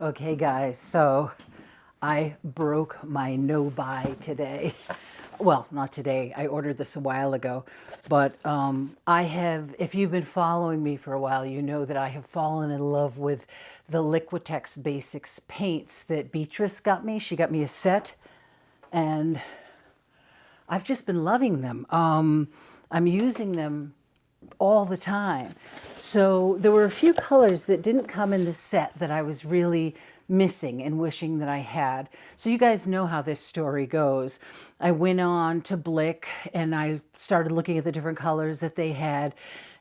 Okay, guys, so I broke my no buy today. Well, not today. I ordered this a while ago. But I have, if you've been following me for a while, you know that I have fallen in love with the Liquitex Basics paints that Beatrice got me. She got me a set, and I've just been loving them. I'm using them all the time. So there were a few colors that didn't come in the set that I was really missing and wishing that I had. So you guys know how this story goes. I went on to Blick and I started looking at the different colors that they had,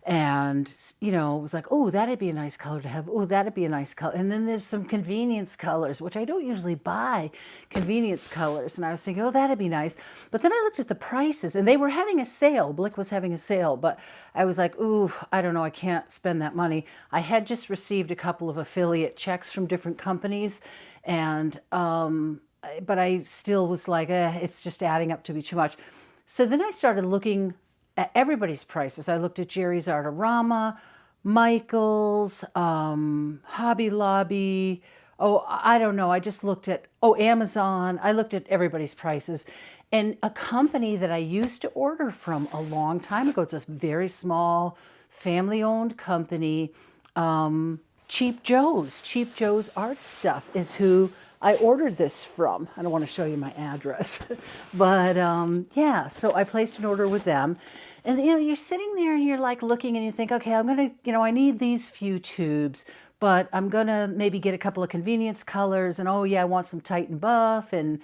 and it was like, oh, that'd be a nice color to have. Oh, that'd be a nice color. And then there's some convenience colors, which I don't usually buy convenience colors. And I was thinking, oh, that'd be nice. But then I looked at the prices and they were having a sale. Blick was having a sale, but I was like, ooh, I don't know, I can't spend that money. I had just received a couple of affiliate checks from different companies, and but I still was like, it's just adding up to be too much. So then I started looking at everybody's prices. I looked at Jerry's Artarama, Michael's, Hobby Lobby. Oh, I don't know. I just looked at, Amazon. I looked at everybody's prices. And a company that I used to order from a long time ago, it's a very small, family-owned company, Cheap Joe's Art Stuff is who I ordered this from. I don't want to show you my address, but yeah, so I placed an order with them. And you're sitting there and you're like looking and you think, okay, I'm going to, I need these few tubes, but I'm going to maybe get a couple of convenience colors, and oh yeah, I want some Titan Buff, and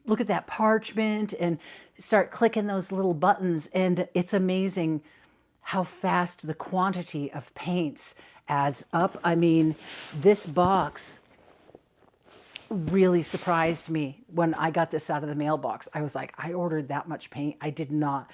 look at that parchment, and start clicking those little buttons. And it's amazing how fast the quantity of paints adds up. I mean, this box really surprised me when I got this out of the mailbox. I was like, I ordered that much paint. I did not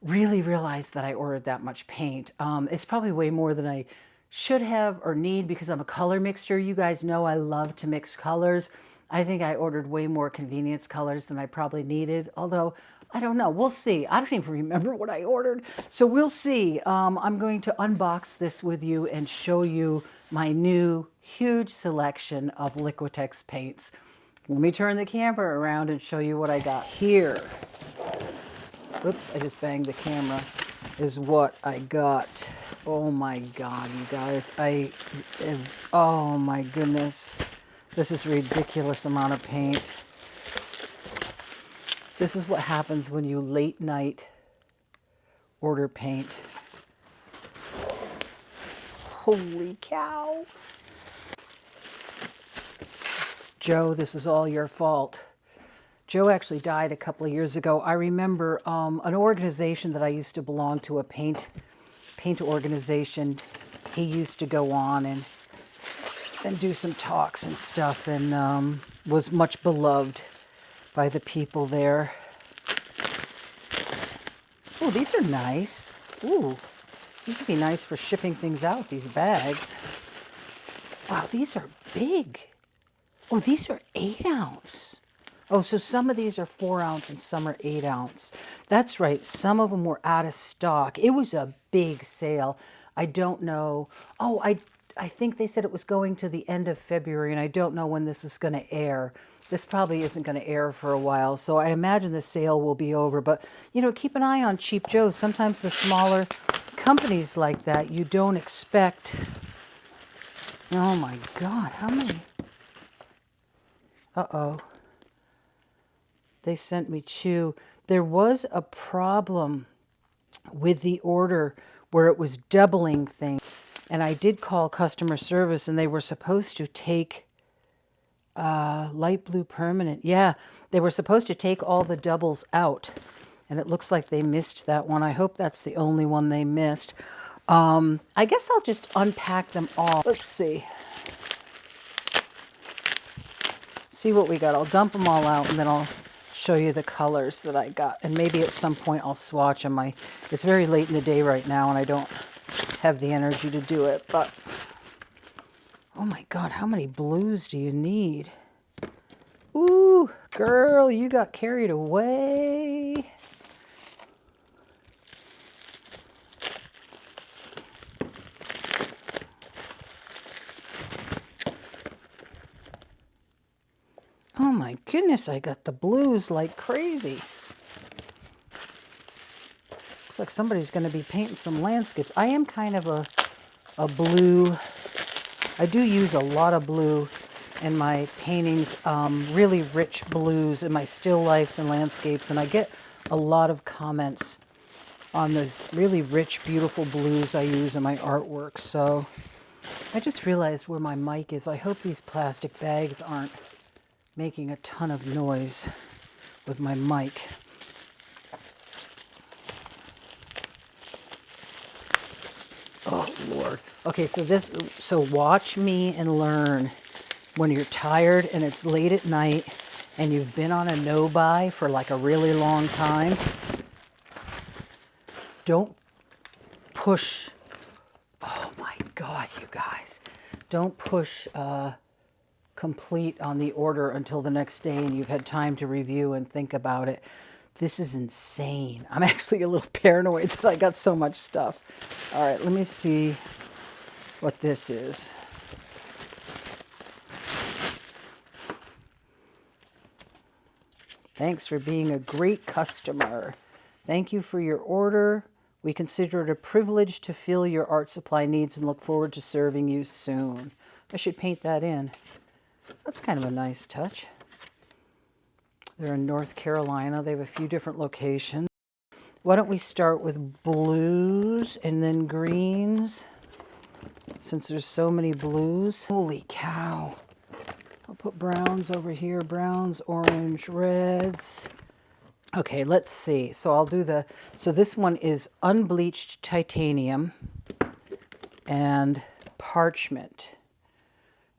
really realize that I ordered that much paint. It's probably way more than I should have or need, because I'm a color mixer. You guys know I love to mix colors. I think I ordered way more convenience colors than I probably needed, although I don't know. We'll see. I don't even remember what I ordered, so we'll see. I'm going to unbox this with you and show you my new huge selection of Liquitex paints. Let me turn the camera around and show you what I got here. Oops, I just banged the camera. Is what I got. Oh my God, you guys. Oh my goodness. This is a ridiculous amount of paint. This is what happens when you late night order paint. Holy cow. Joe, this is all your fault. Joe actually died a couple of years ago. I remember an organization that I used to belong to, a paint organization. He used to go on and do some talks and stuff, and was much beloved by the people there. Oh, these are nice. Ooh, these would be nice for shipping things out, these bags. Wow, these are big. Oh, these are 8 ounce. Oh, so some of these are 4 ounce and some are 8 ounce. That's right. Some of them were out of stock. It was a big sale. I don't know. Oh, I think they said it was going to the end of February, and I don't know when this is going to air. This probably isn't going to air for a while, so I imagine the sale will be over. But, keep an eye on Cheap Joe's. Sometimes the smaller companies like that, you don't expect. Oh, my God. How many? Uh-oh. They sent me 2. There was a problem with the order where it was doubling things. And I did call customer service, and they were supposed to take light blue permanent. Yeah, they were supposed to take all the doubles out. And it looks like they missed that one. I hope that's the only one they missed. I guess I'll just unpack them all. Let's see. See what we got. I'll dump them all out, and then I'll show you the colors that I got, and maybe at some point I'll swatch them. It's very late in the day right now and I don't have the energy to do it, but oh my God, how many blues do you need? Ooh, girl, you got carried away. my goodness, I got the blues like crazy. Looks like somebody's going to be painting some landscapes. I am kind of a blue, I do use a lot of blue in my paintings, really rich blues in my still lifes and landscapes, and I get a lot of comments on those really rich, beautiful blues I use in my artwork. So I just realized where my mic is. I hope these plastic bags aren't making a ton of noise with my mic. Oh, Lord. Okay, so watch me and learn. When you're tired and it's late at night and you've been on a no-buy for like a really long time, don't push, oh my God, you guys, don't push complete on the order until the next day and you've had time to review and think about it. This is insane. I'm actually a little paranoid that I got so much stuff. All right, let me see what this is. Thanks for being a great customer. Thank you for your order. We consider it a privilege to fill your art supply needs and look forward to serving you soon. I should paint that in. That's kind of a nice touch. They're in North Carolina. They have a few different locations. Why don't we start with blues and then greens, since there's so many blues. Holy cow. I'll put browns over here, browns, orange, reds. Okay, let's see. So I'll do so this one is unbleached titanium and parchment.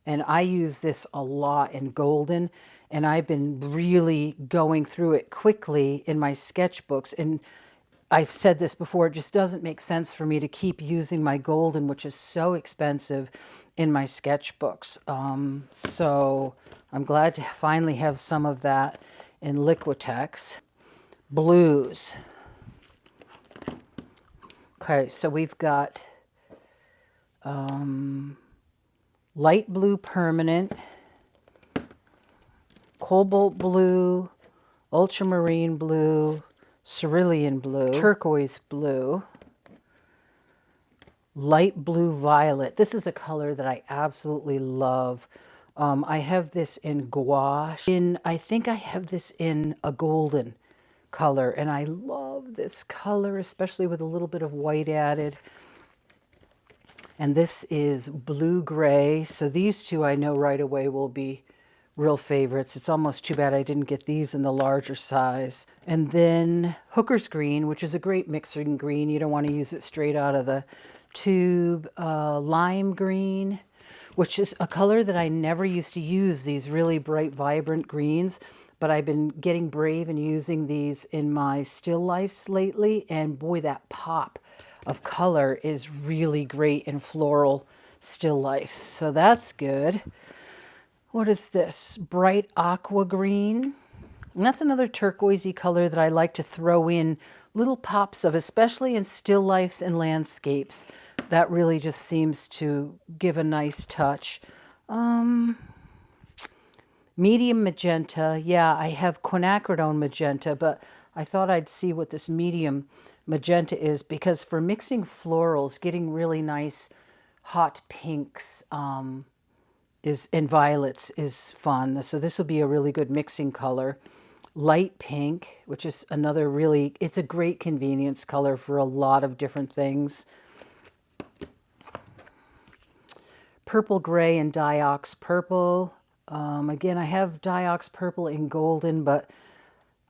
And I use this a lot in golden, and I've been really going through it quickly in my sketchbooks. And I've said this before, it just doesn't make sense for me to keep using my golden, which is so expensive, in my sketchbooks. So I'm glad to finally have some of that in Liquitex. Blues. Okay, so we've got light blue permanent, cobalt blue, ultramarine blue, cerulean blue, turquoise blue, light blue violet. This is a color that I absolutely love. I have this in gouache. I think I have this in a golden color, and I love this color, especially with a little bit of white added. And this is blue-gray. So these two I know right away will be real favorites. It's almost too bad I didn't get these in the larger size. And then Hooker's green, which is a great mixing green. You don't want to use it straight out of the tube. Lime green, which is a color that I never used to use, these really bright, vibrant greens. But I've been getting brave and using these in my still lifes lately. And boy, that pop of color is really great in floral still lifes. So that's good. What is this? Bright aqua green. And that's another turquoisey color that I like to throw in little pops of, especially in still lifes and landscapes. That really just seems to give a nice touch. Medium magenta. Yeah, I have quinacridone magenta, but I thought I'd see what this medium magenta is, because for mixing florals, getting really nice hot pinks and violets is fun. So this will be a really good mixing color. Light pink, which is another really, it's a great convenience color for a lot of different things. Purple gray and diox purple. Again, I have diox purple in golden, but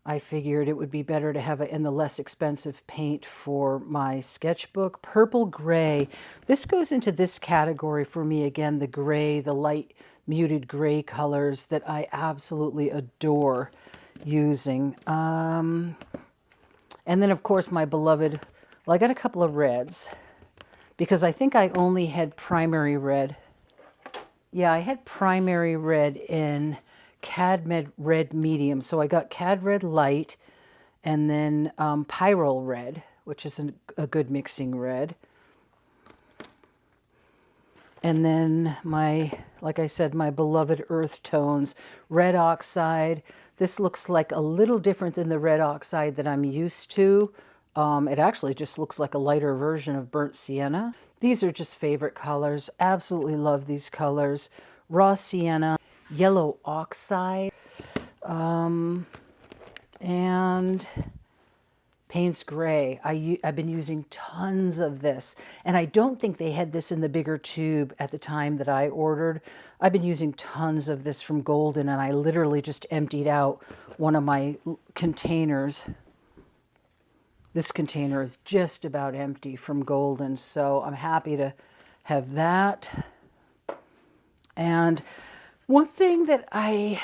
I figured it would be better to have it in the less expensive paint for my sketchbook. Purple gray. This goes into this category for me again, the gray, the light muted gray colors that I absolutely adore using. And then, of course, my beloved, well, I got a couple of reds because I think I only had primary red. Yeah, I had primary red in Cad Red Medium. So I got Cad Red Light and then Pyrrole Red, which is a good mixing red. And then my Like I said, my beloved earth tones. Red oxide. This looks like a little different than the red oxide that I'm used to. It actually just looks like a lighter version of burnt sienna. These are just favorite colors. Absolutely love these colors. Raw sienna, yellow oxide, and Payne's Gray. I've been using tons of this, and I don't think they had this in the bigger tube at the time that I ordered. I've been using tons of this from Golden, and I literally just emptied out one of my containers. This container is just about empty from Golden, so I'm happy to have that. And one thing that I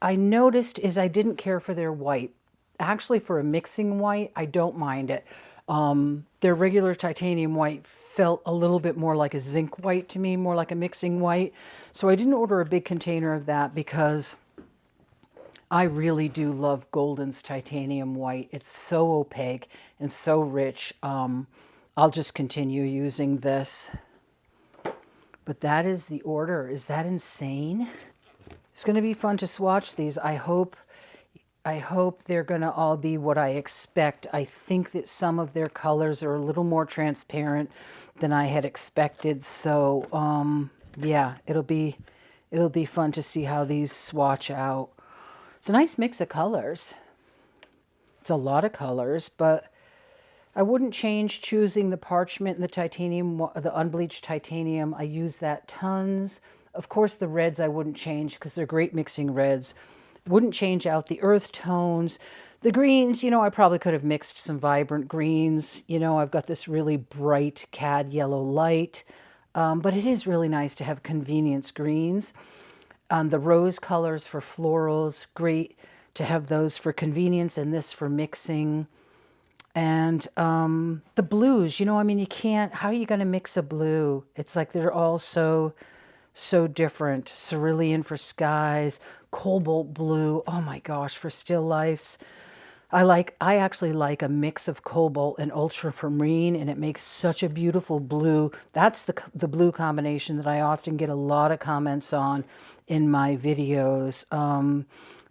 noticed is I didn't care for their white. Actually, for a mixing white, I don't mind it. Their regular titanium white felt a little bit more like a zinc white to me, more like a mixing white. So I didn't order a big container of that because I really do love Golden's titanium white. It's so opaque and so rich. I'll just continue using this. But that is the order. Is that insane? It's going to be fun to swatch these. I hope they're going to all be what I expect. I think that some of their colors are a little more transparent than I had expected. So, yeah, it'll be fun to see how these swatch out. It's a nice mix of colors. It's a lot of colors, but I wouldn't change choosing the parchment and the titanium, the unbleached titanium. I use that tons. Of course, the reds I wouldn't change because they're great mixing reds. Wouldn't change out the earth tones. The greens, you know, I probably could have mixed some vibrant greens. You know, I've got this really bright cad yellow light, but it is really nice to have convenience greens. The rose colors for florals, great to have those for convenience and this for mixing. And the blues, you know, I mean, you can't, how are you going to mix a blue? It's like they're all so different. Cerulean for skies, cobalt blue, oh my gosh, for still lifes. I actually like a mix of cobalt and ultramarine, and it makes such a beautiful blue. That's the blue combination that I often get a lot of comments on in my videos.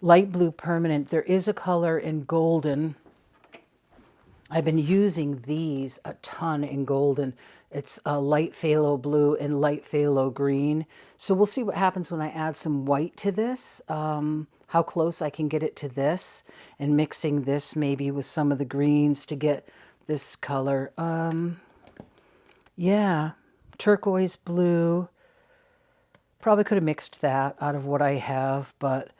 Light blue permanent. There is a color in Golden. I've been using these a ton in Golden. It's a light phthalo blue and light phthalo green. So we'll see what happens when I add some white to this, how close I can get it to this, and mixing this maybe with some of the greens to get this color. Yeah, turquoise blue. Probably could have mixed that out of what I have, but,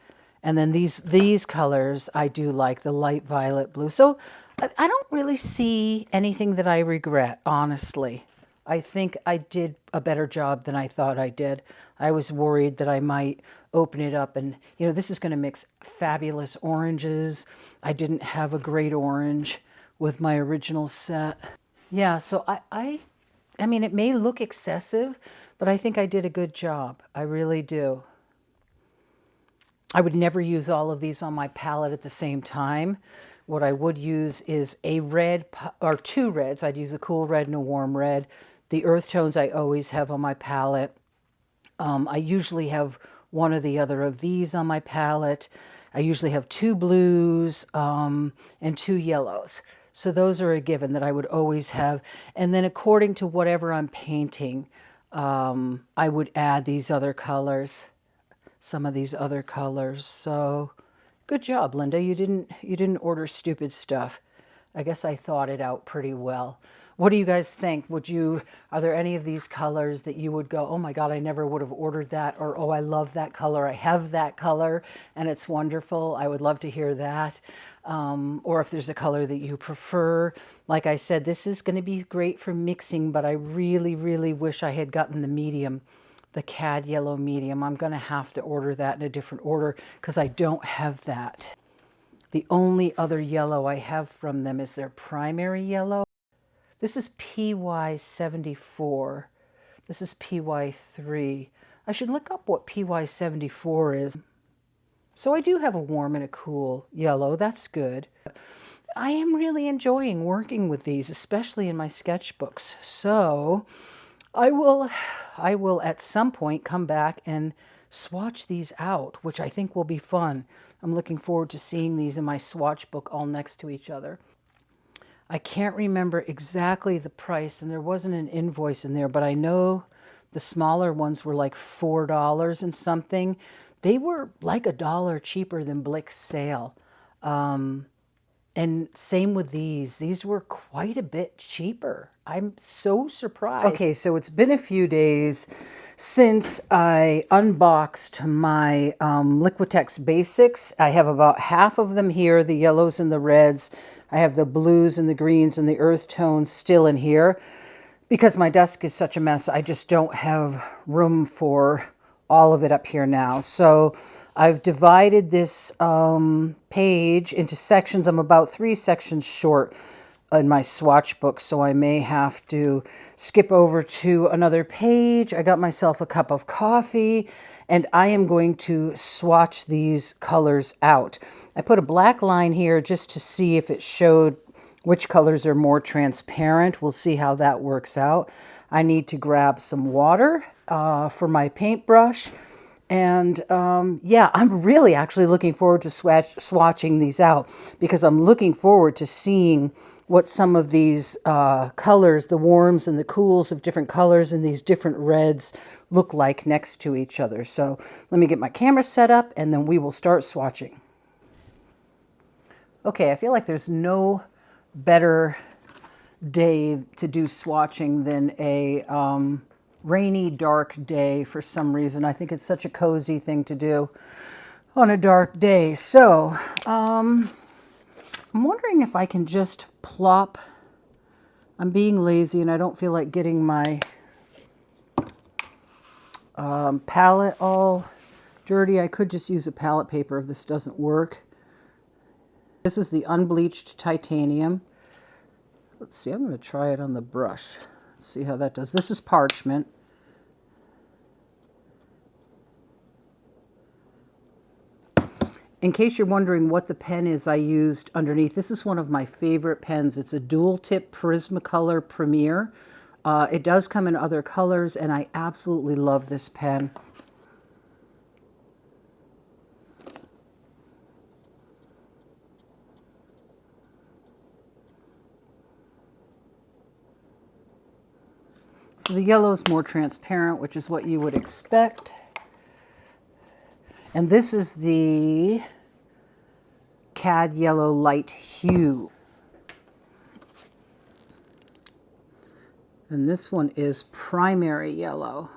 and then these colors I do like, the light violet blue. So I don't really see anything that I regret, honestly. I think I did a better job than I thought I did. I was worried that I might open it up and, you know, this is going to mix fabulous oranges. I didn't have a great orange with my original set. Yeah, so I mean, it may look excessive, but I think I did a good job. I really do. I would never use all of these on my palette at the same time. What I would use is a red or two reds. I'd use a cool red and a warm red. The earth tones I always have on my palette. I usually have one or the other of these on my palette. I usually have two blues and two yellows. So those are a given that I would always have. And then according to whatever I'm painting, I would add these other colors, some of these other colors. So good job, Linda. You didn't order stupid stuff. I guess I thought it out pretty well. What do you guys think? Are there any of these colors that you would go, oh my God, I never would have ordered that, or oh, I love that color, I have that color and it's wonderful? I would love to hear that. Or if there's a color that you prefer. Like I said, this is going to be great for mixing, but I really, really wish I had gotten the medium, the cad yellow medium. I'm going to have to order that in a different order because I don't have that. The only other yellow I have from them is their primary yellow. This is PY74. This is PY3. I should look up what PY74 is. So I do have a warm and a cool yellow. That's good. I am really enjoying working with these, especially in my sketchbooks. So I will I will at some point come back and swatch these out, which I think will be fun. I'm looking forward to seeing these in my swatch book all next to each other. I can't remember exactly the price, and there wasn't an invoice in there, but I know the smaller ones were like $4 and something. They were like $1 cheaper than Blick's sale. And same with these. These were quite a bit cheaper. I'm so surprised. Okay, so it's been a few days since I unboxed my Liquitex Basics. I have about half of them here, the yellows and the reds. I have the blues and the greens and the earth tones still in here. Because my desk is such a mess, I just don't have room for all of it up here now. So I've divided this page into sections. I'm about 3 sections short in my swatch book, so I may have to skip over to another page. I got myself a cup of coffee, and I am going to swatch these colors out. I put a black line here just to see if it showed which colors are more transparent. We'll see how that works out. I need to grab some water for my paintbrush. And yeah, I'm really actually looking forward to swatching these out, because I'm looking forward to seeing what some of these colors, the warms and the cools of different colors and these different reds look like next to each other. So let me get my camera set up and then we will start swatching. Okay, I feel like there's no better day to do swatching than a rainy, dark day for some reason. I think it's such a cozy thing to do on a dark day. So I'm wondering if I can just plop. I'm being lazy and I don't feel like getting my palette all dirty. I could just use a palette paper if this doesn't work. This is the unbleached titanium. Let's see, I'm going to try it on the brush. Let's see how that does. This is parchment. In case you're wondering what the pen is I used underneath, this is one of my favorite pens. It's a dual tip Prismacolor Premier. It does come in other colors, and I absolutely love this pen. So the yellow is more transparent, which is what you would expect. And this is the Cad Yellow Light Hue. And this one is Primary Yellow.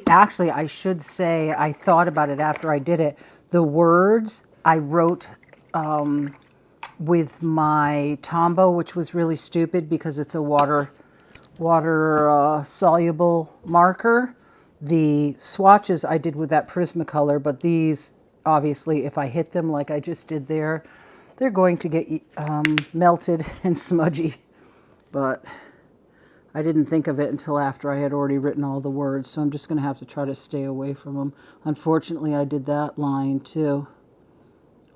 Actually, I should say, I thought about it after I did it. The words I wrote with my Tombow, which was really stupid because it's a water soluble marker. The swatches I did with that Prismacolor, but these, obviously, if I hit them like I just did there, they're going to get melted and smudgy. But I didn't think of it until after I had already written all the words, so I'm just going to have to try to stay away from them. Unfortunately, I did that line too.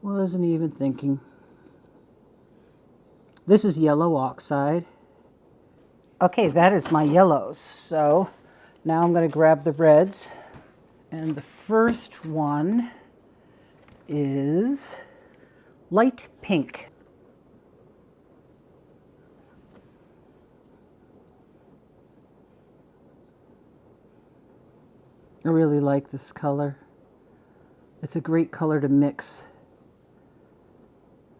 Wasn't even thinking. This is yellow oxide. Okay, that is my yellows. So now I'm going to grab the reds. And the first one is light pink. I really like this color. It's a great color to mix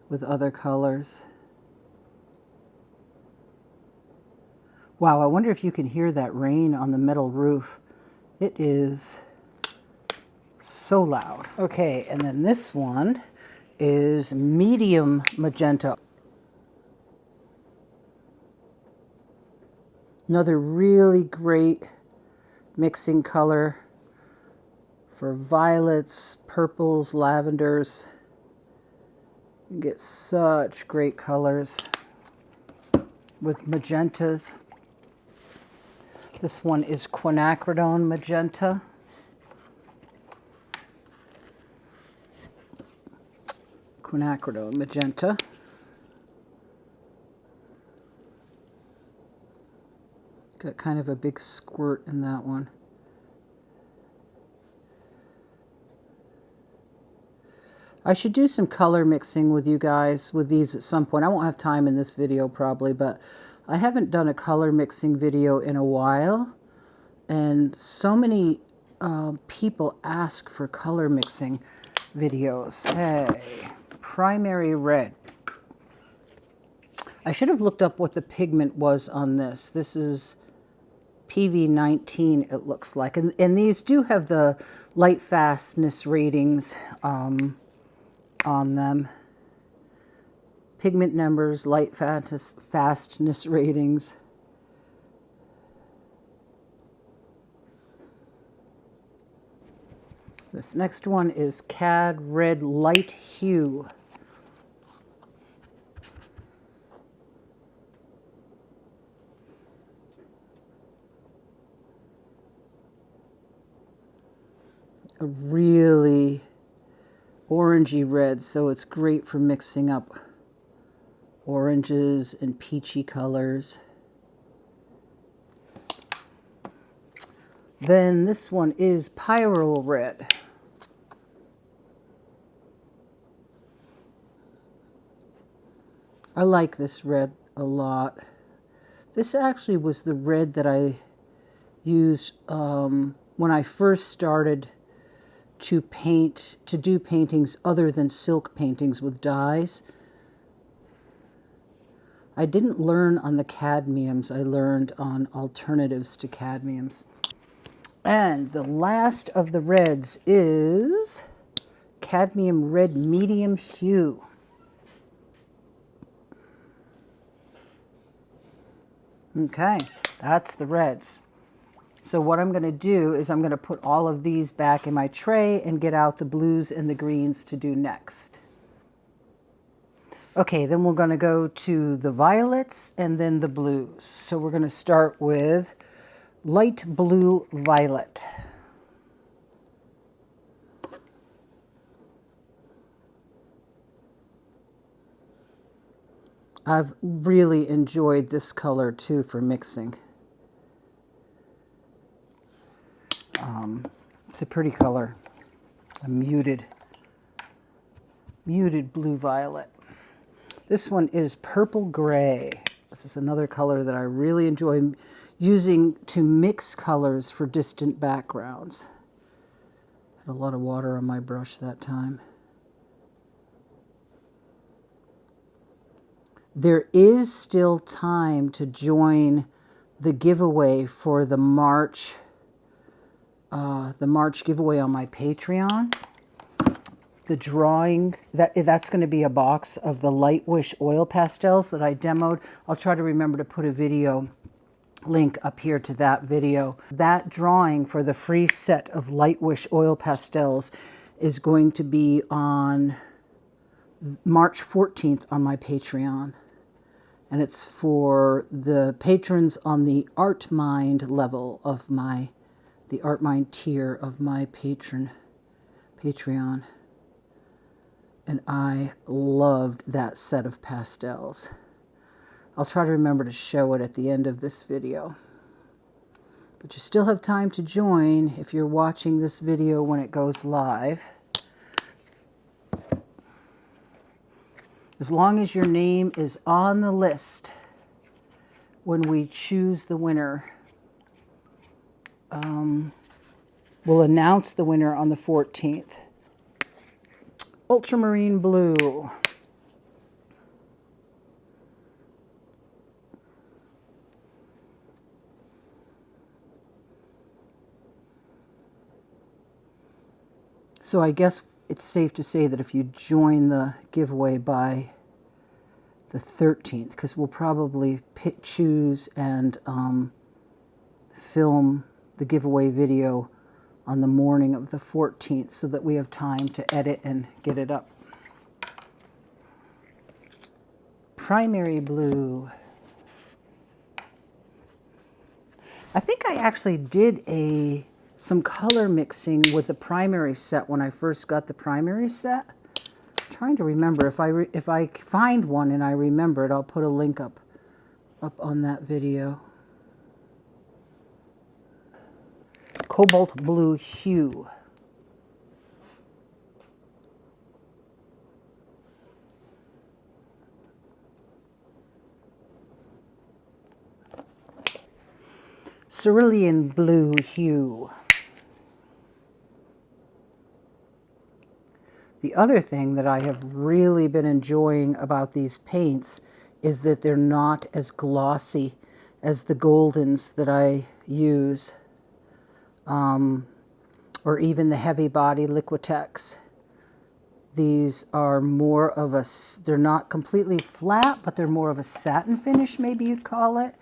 with other colors. Wow, I wonder if you can hear that rain on the metal roof. It is so loud. Okay, and then this one is medium magenta. Another really great mixing color for violets, purples, lavenders. You get such great colors with magentas. This one is quinacridone magenta. Quinacridone magenta. Got kind of a big squirt in that one. I should do some color mixing with you guys with these at some point. I won't have time in this video probably, but I haven't done a color mixing video in a while. And so many people ask for color mixing videos. Hey, primary red. I should have looked up what the pigment was on this. This is PV19, it looks like. And these do have the light fastness ratings on them. Pigment numbers, light fastness ratings. This next one is Cad Red Light Hue. A really orangey red, so it's great for mixing up oranges and peachy colors. Then this one is Pyrrole Red. I like this red a lot. This actually was the red that I used when I first started to do paintings other than silk paintings with dyes. I didn't learn on the cadmiums, I learned on alternatives to cadmiums. And the last of the reds is Cadmium Red Medium Hue. Okay, that's the reds. So what I'm going to do is I'm going to put all of these back in my tray and get out the blues and the greens to do next. Okay, then we're going to go to the violets and then the blues. So we're going to start with light blue violet. I've really enjoyed this color too for mixing. It's a pretty color, a muted blue violet. This one is purple gray. This is another color that I really enjoy using to mix colors for distant backgrounds. Had a lot of water on my brush that time. There is still time to join the giveaway for the March giveaway on my Patreon. The drawing, that's going to be a box of the Light Wish oil pastels that I demoed. I'll try to remember to put a video link up here to that video. That drawing for the free set of Light Wish oil pastels is going to be on March 14th on my Patreon. And it's for the patrons on the Art Mind level of the Art Mind tier of my Patreon. And I loved that set of pastels. I'll try to remember to show it at the end of this video. But you still have time to join if you're watching this video when it goes live. As long as your name is on the list when we choose the winner. We'll announce the winner on the 14th. Ultramarine blue. So I guess it's safe to say that if you join the giveaway by the 13th, because we'll probably choose and film the giveaway video on the morning of the 14th so that we have time to edit and get it up. Primary blue. I think I actually did some color mixing with the primary set when I first got the primary set. I'm trying to remember. If I find one and I remember it, I'll put a link up on that video. cobalt blue hue. Cerulean blue hue. The other thing that I have really been enjoying about these paints is that they're not as glossy as the goldens that I use, or even the heavy body Liquitex. These are more of a, they're not completely flat, but they're more of a satin finish, maybe you'd call it.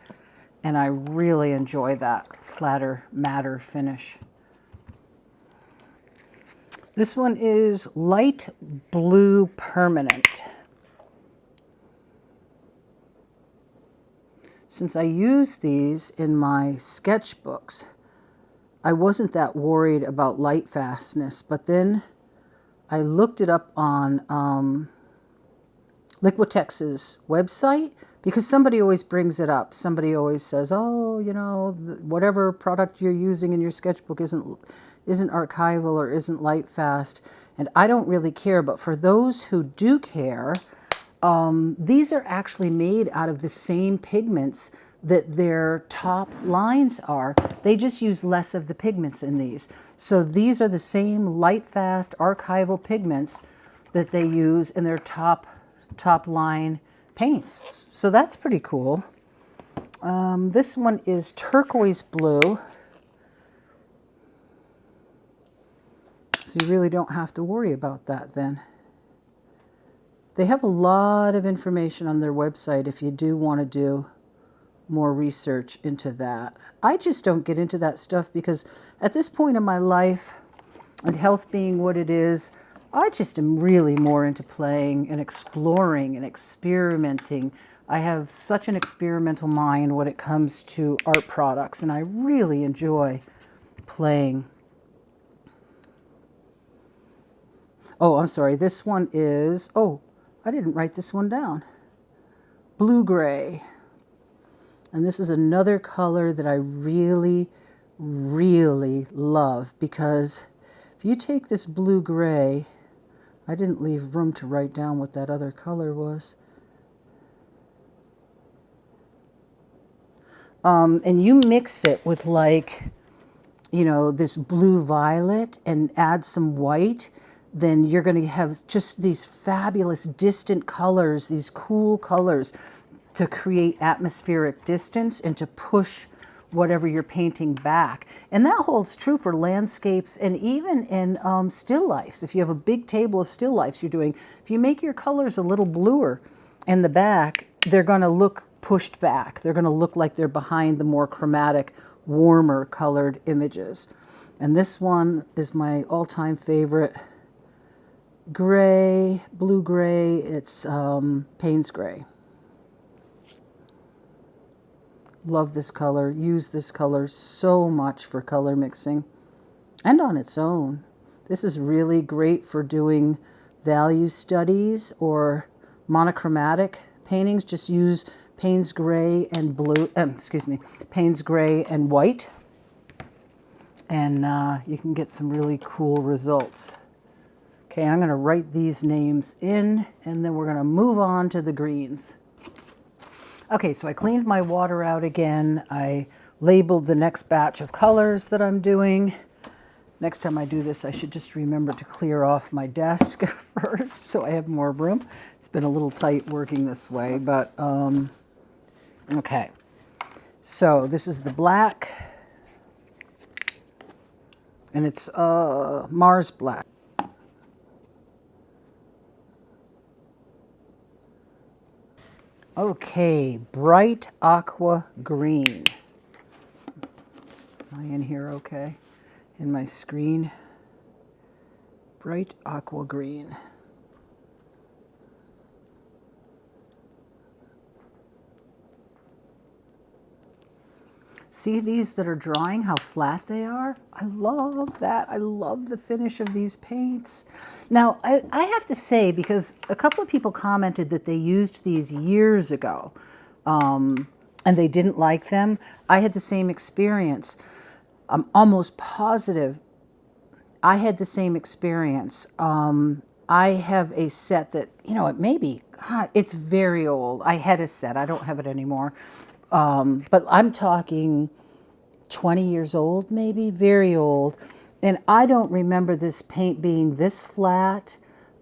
And I really enjoy that flatter, matter finish. This one is light blue permanent. Since I use these in my sketchbooks, I wasn't that worried about light fastness, but then I looked it up on Liquitex's website, because somebody always brings it up. Somebody always says, oh, you know, whatever product you're using in your sketchbook isn't archival or isn't light fast. And I don't really care, but for those who do care, these are actually made out of the same pigments that their top lines are. They just use less of the pigments in these. So these are the same light fast archival pigments that they use in their top line paints. So that's pretty cool. This one is turquoise blue. So you really don't have to worry about that then. They have a lot of information on their website if you do want to do more research into that. I just don't get into that stuff because at this point in my life, and health being what it is, I just am really more into playing and exploring and experimenting. I have such an experimental mind when it comes to art products, and I really enjoy playing. Oh, I'm sorry. This one is, oh, I didn't write this one down. Blue gray. And this is another color that I really, really love, because if you take this blue gray, I didn't leave room to write down what that other color was. And you mix it with, like, you know, this blue violet and add some white, then you're going to have just these fabulous distant colors, these cool colors to create atmospheric distance and to push whatever you're painting back. And that holds true for landscapes and even in still lifes. If you have a big table of still lifes you're doing, if you make your colors a little bluer in the back, they're going to look pushed back. They're going to look like they're behind the more chromatic, warmer colored images. And this one is my all-time favorite. Gray, blue gray, it's Payne's gray. Love this color, use this color so much for color mixing and on its own. This is really great for doing value studies or monochromatic paintings. Just use Payne's gray and blue, Payne's gray and white, and you can get some really cool results. Okay, I'm going to write these names in, and then we're going to move on to the greens. Okay, so I cleaned my water out again. I labeled the next batch of colors that I'm doing. Next time I do this, I should just remember to clear off my desk first so I have more room. It's been a little tight working this way, but okay. So this is the black, and it's Mars black. Okay, bright aqua green. Am I in here okay? In my screen. Bright aqua green. See these that are drying, how flat they are? I love that. I love the finish of these paints. Now, I have to say, because a couple of people commented that they used these years ago and they didn't like them. I had the same experience. I'm almost positive I had the same experience. I have a set that, you know, it may be, God, it's very old. I had a set. I don't have it anymore. But I'm talking 20 years old, maybe, very old. And I don't remember this paint being this flat.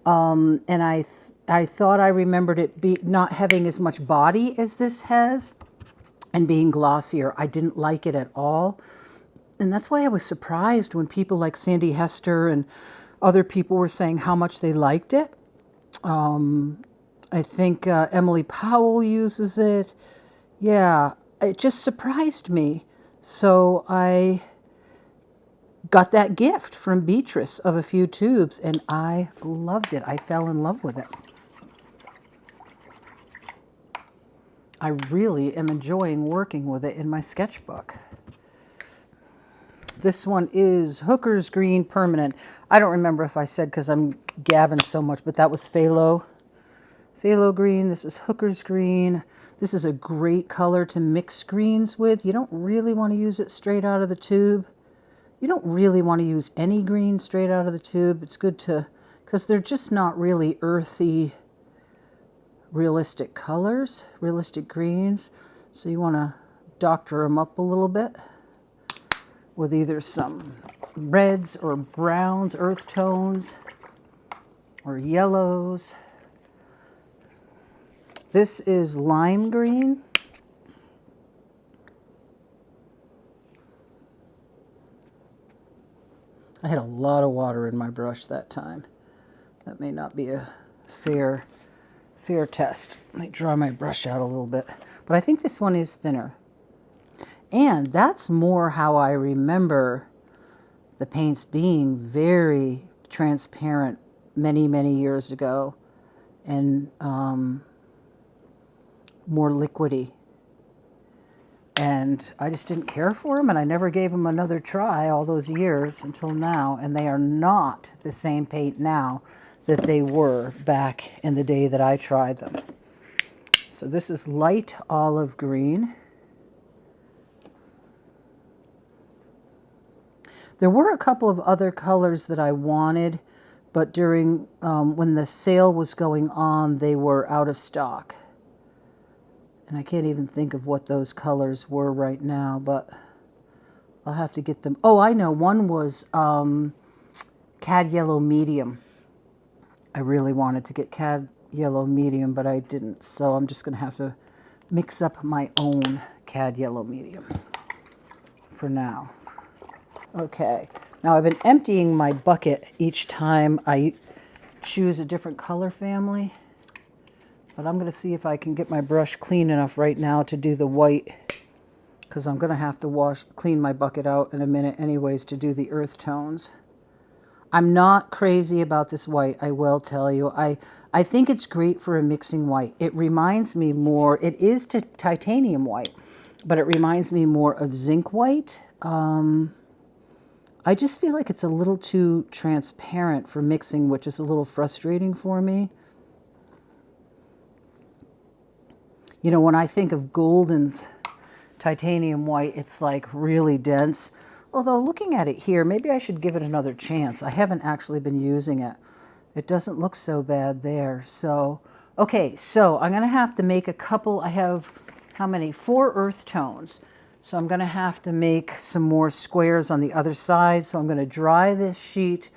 And I thought I remembered it not having as much body as this has and being glossier. I didn't like it at all. And that's why I was surprised when people like Sandy Hester and other people were saying how much they liked it. I think Emily Powell uses it. Yeah, it just surprised me. So I got that gift from Beatrice of a few tubes, and I loved it. I fell in love with it. I really am enjoying working with it in my sketchbook. This one is Hooker's Green Permanent. I don't remember if I said because I'm gabbing so much, but that was Phthalo Green. This is Hooker's Green. This is a great color to mix greens with. You don't really want to use it straight out of the tube. You don't really want to use any green straight out of the tube. It's good to, because they're just not really earthy, realistic colors, realistic greens. So you want to doctor them up a little bit with either some reds or browns, earth tones, or yellows. This is Lime Green. I had a lot of water in my brush that time. That may not be a fair test. Let me draw my brush out a little bit. But I think this one is thinner. And that's more how I remember the paints being very transparent many, many years ago, and more liquidy. And I just didn't care for them, and I never gave them another try all those years until now. And they are not the same paint now that they were back in the day that I tried them. So this is Light Olive Green. There were a couple of other colors that I wanted, but during when the sale was going on, they were out of stock. And I can't even think of what those colors were right now, but I'll have to get them. Oh, I know. One was Cad Yellow Medium. I really wanted to get Cad Yellow Medium, but I didn't. So I'm just going to have to mix up my own Cad Yellow Medium for now. Okay. Now I've been emptying my bucket each time I choose a different color family. But I'm going to see if I can get my brush clean enough right now to do the white, because I'm going to have to clean my bucket out in a minute anyways to do the earth tones. I'm not crazy about this white, I will tell you. I think it's great for a mixing white. It reminds me more, it is titanium white, but it reminds me more of zinc white. I just feel like it's a little too transparent for mixing, which is a little frustrating for me. You know, when I think of Golden's titanium white, it's like really dense. Although looking at it here, maybe I should give it another chance. I haven't actually been using it. It doesn't look so bad there. So, okay, so I'm going to have to make a couple. I have, how many? 4 earth tones. So I'm going to have to make some more squares on the other side. So I'm going to dry this sheet,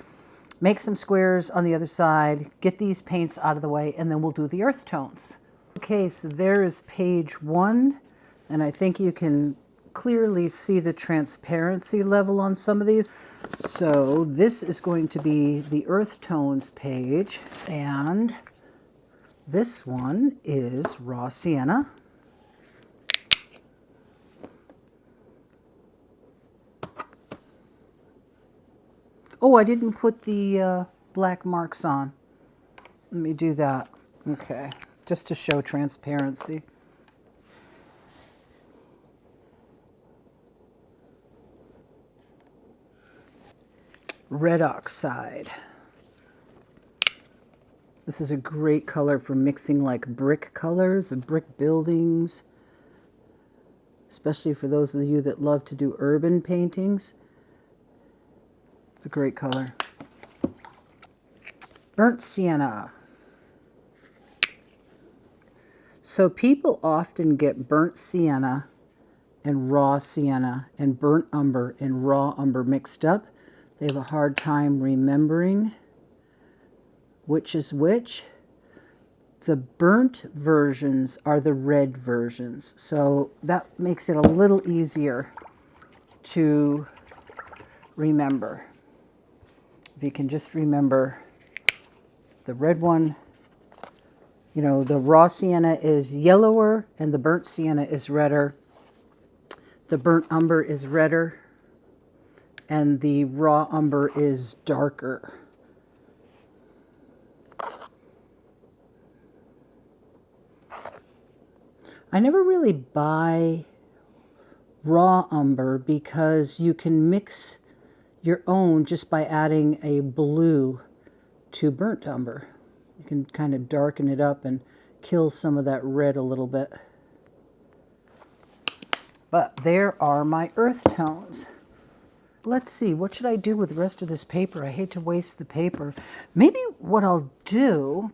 make some squares on the other side, get these paints out of the way, and then we'll do the earth tones. Okay, so there is page 1, and I think you can clearly see the transparency level on some of these. So this is going to be the earth tones page, and this one is raw sienna. Oh, I didn't put the black marks on. Let me do that. Okay, just to show transparency. Red oxide. This is a great color for mixing like brick colors of brick buildings, especially for those of you that love to do urban paintings. a great color. Burnt sienna. So people often get burnt sienna and raw sienna and burnt umber and raw umber mixed up. They have a hard time remembering which is which. The burnt versions are the red versions, so that makes it a little easier to remember. If you can just remember the red one, you know, the raw sienna is yellower and the burnt sienna is redder. The burnt umber is redder and the raw umber is darker. I never really buy raw umber because you can mix your own just by adding a blue to burnt umber. You can kind of darken it up and kill some of that red a little bit. But there are my earth tones. Let's see, what should I do with the rest of this paper? I hate to waste the paper. Maybe what I'll do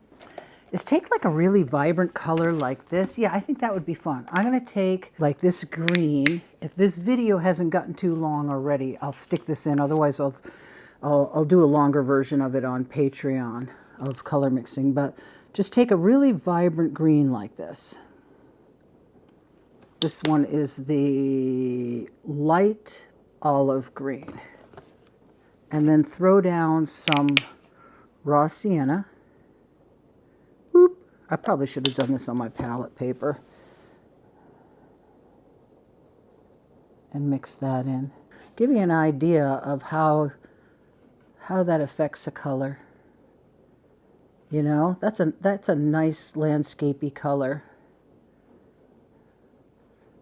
is take like a really vibrant color like this. Yeah, I think that would be fun. I'm gonna take like this green. If this video hasn't gotten too long already, I'll stick this in. Otherwise, I'll do a longer version of it on Patreon of color mixing. But just take a really vibrant green like this. This one is the light olive green. And then throw down some raw sienna. Whoop. I probably should have done this on my palette paper. And mix that in. Give you an idea of how that affects a color. You know, that's a nice landscapey color.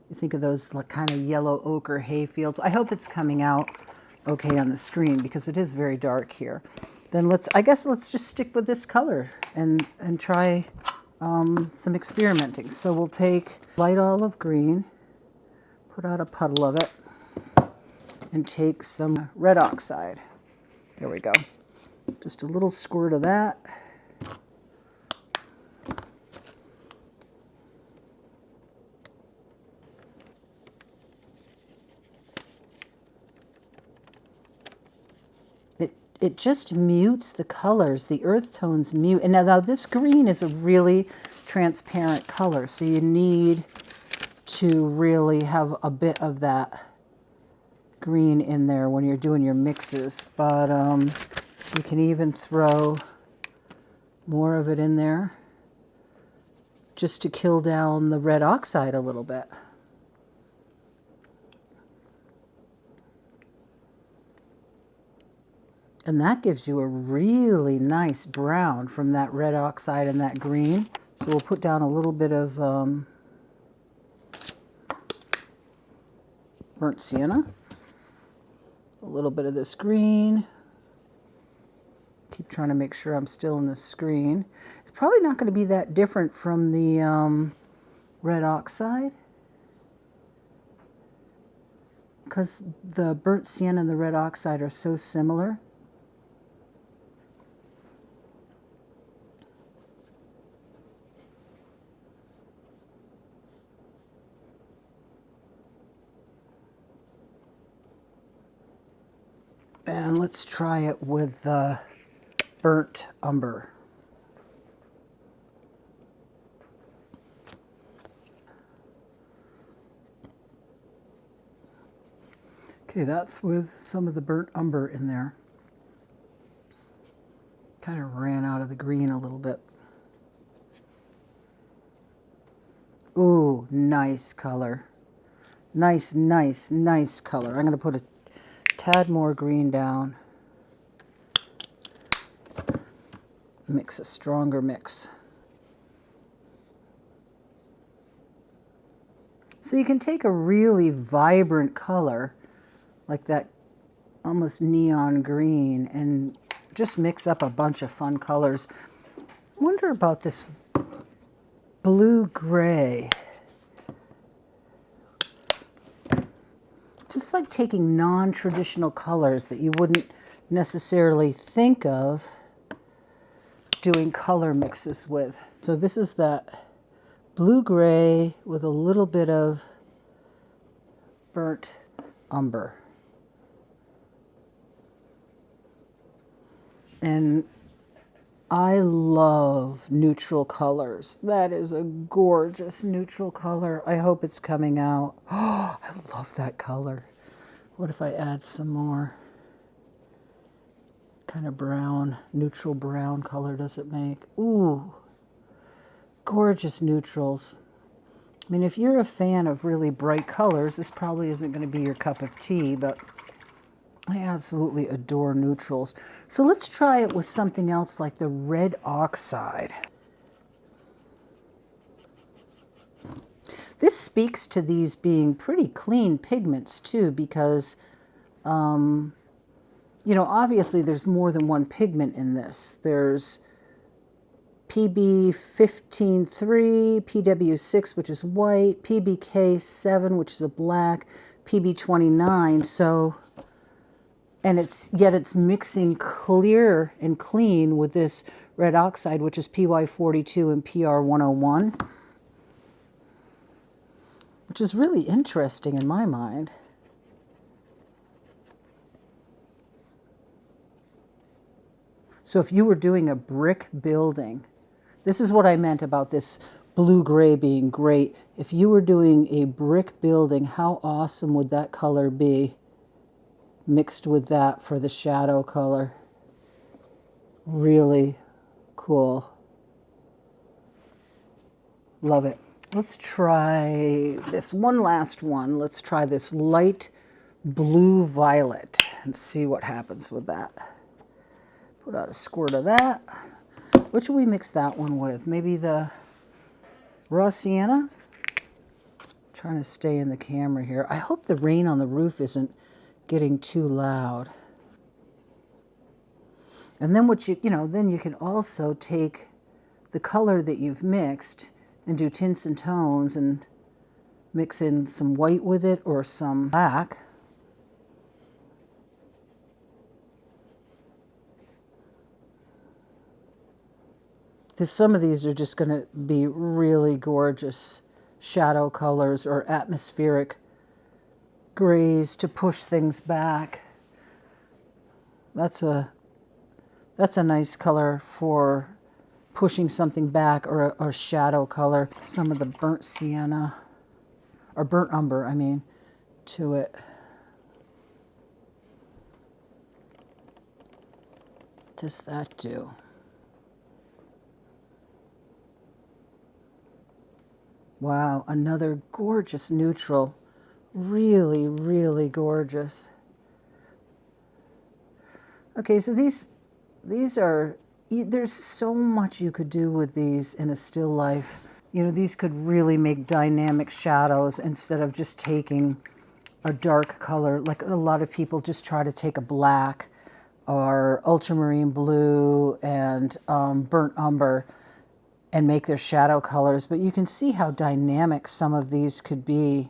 You think of those like kind of yellow ochre hay fields. I hope it's coming out okay on the screen because it is very dark here. Then I guess let's just stick with this color and try some experimenting. So we'll take light olive green, put out a puddle of it, and take some red oxide. There we go. Just a little squirt of that. It just mutes the colors. The earth tones mute. And now this green is a really transparent color, so you need to really have a bit of that green in there when you're doing your mixes. But you can even throw more of it in there just to kill down the red oxide a little bit. And that gives you a really nice brown from that red oxide and that green. So we'll put down a little bit of burnt sienna, a little bit of this green. Keep trying to make sure I'm still in the screen. It's probably not going to be that different from the red oxide, because the burnt sienna and the red oxide are so similar. And let's try it with burnt umber. Okay, that's with some of the burnt umber in there. Kind of ran out of the green a little bit. Ooh, nice color. Nice, nice, nice color. I'm going to put a tad more green down. Mix a stronger mix. So you can take a really vibrant color like that almost neon green and just mix up a bunch of fun colors. I wonder about this blue gray. Just like taking non-traditional colors that you wouldn't necessarily think of doing color mixes with. So this is that blue-gray with a little bit of burnt umber. And I love neutral colors. That is a gorgeous neutral color. I hope it's coming out. Oh, I love that color. What if I add some more? Kind of brown, neutral brown color does it make? Ooh, gorgeous neutrals. I mean, if you're a fan of really bright colors, this probably isn't going to be your cup of tea, but I absolutely adore neutrals. So let's try it with something else like the red oxide. This speaks to these being pretty clean pigments too, because, you know, obviously there's more than one pigment in this. There's PB15-3, PW6, which is white, PBK7, which is a black, PB29. So, and yet it's mixing clear and clean with this red oxide, which is PY42 and PR101, which is really interesting in my mind. So if you were doing a brick building, this is what I meant about this blue-gray being great. If you were doing a brick building, how awesome would that color be mixed with that for the shadow color? Really cool. Love it. Let's try this one last one. Let's try this light blue-violet and see what happens with that. Put out a squirt of that. What should we mix that one with? Maybe the raw sienna? Trying to stay in the camera here. I hope the rain on the roof isn't getting too loud. And then what then you can also take the color that you've mixed and do tints and tones and mix in some white with it or some black. Some of these are just going to be really gorgeous shadow colors or atmospheric grays to push things back. That's a nice color for pushing something back, or shadow color. Some of the burnt sienna, or burnt umber, I mean, to it. What does that do? Wow, another gorgeous neutral. Really, really gorgeous. Okay, so these are, there's so much you could do with these in a still life. You know, these could really make dynamic shadows instead of just taking a dark color. Like a lot of people just try to take a black or ultramarine blue and burnt umber and make their shadow colors, but you can see how dynamic some of these could be.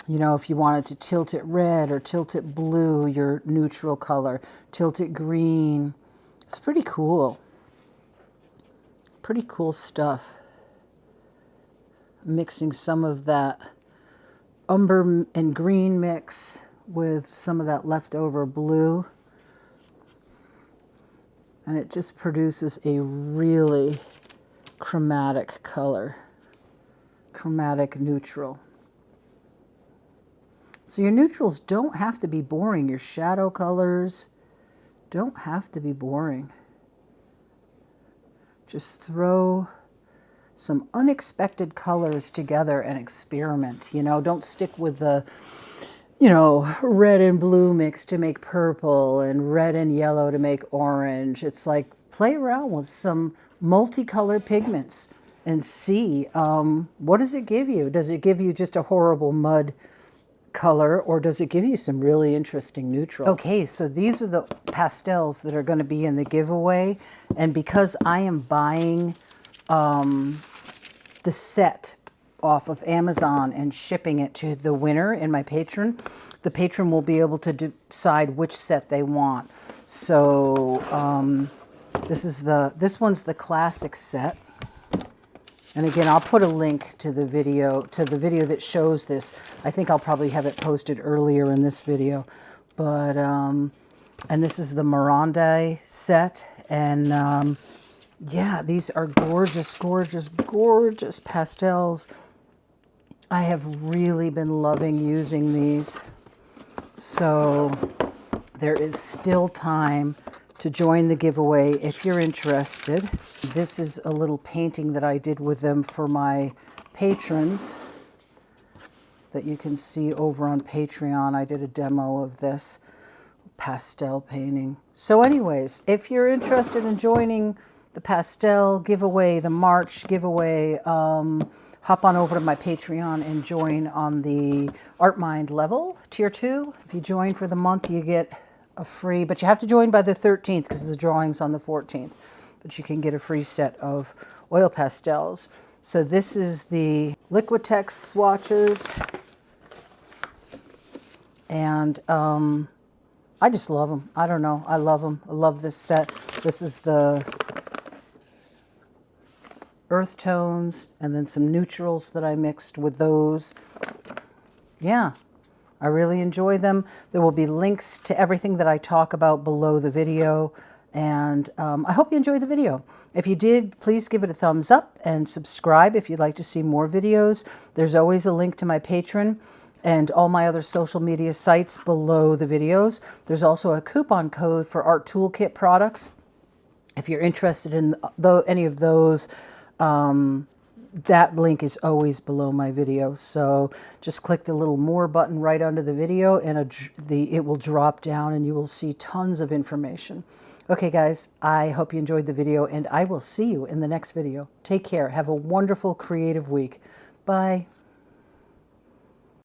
You know, if you wanted to tilt it red or tilt it blue, your neutral color, tilt it green. It's pretty cool. Pretty cool stuff. Mixing some of that umber and green mix with some of that leftover blue. And it just produces a really chromatic color, chromatic neutral. So your neutrals don't have to be boring. Your shadow colors don't have to be boring. Just throw some unexpected colors together and experiment. You know, don't stick with the, you know, red and blue mix to make purple and red and yellow to make orange. It's like play around with some multicolored pigments and see what does it give you? Does it give you just a horrible mud color, or does it give you some really interesting neutrals? Okay, so these are the pastels that are going to be in the giveaway, and because I am buying the set off of Amazon and shipping it to the winner and my patron. The patron will be able to decide which set they want. So this one's the classic set. And again, I'll put a link to the video that shows this. I think I'll probably have it posted earlier in this video. But, and this is the Miranda set. And yeah, these are gorgeous, gorgeous, gorgeous pastels. I have really been loving using these. So there is still time to join the giveaway if you're interested. This is a little painting that I did with them for my patrons that you can see over on Patreon. I did a demo of this pastel painting. So anyways, if you're interested in joining the pastel giveaway, the March giveaway, hop on over to my Patreon and join on the Art Mind level, tier 2. If you join for the month, you get a free, but you have to join by the 13th because the drawing's on the 14th. But you can get a free set of oil pastels. So this is the Liquitex swatches. And I just love them. I don't know. I love them. I love this set. This is the earth tones and then some neutrals that I mixed with those. Yeah. I really enjoy them. There will be links to everything that I talk about below the video. And I hope you enjoyed the video. If you did, please give it a thumbs up and subscribe if you'd like to see more videos. There's always a link to my Patreon and all my other social media sites below the videos. There's also a coupon code for Art Toolkit products. If you're interested in any of those, that link is always below my video. So just click the little more button right under the video and it will drop down and you will see tons of information. Okay guys, I hope you enjoyed the video and I will see you in the next video. Take care. Have a wonderful creative week. Bye.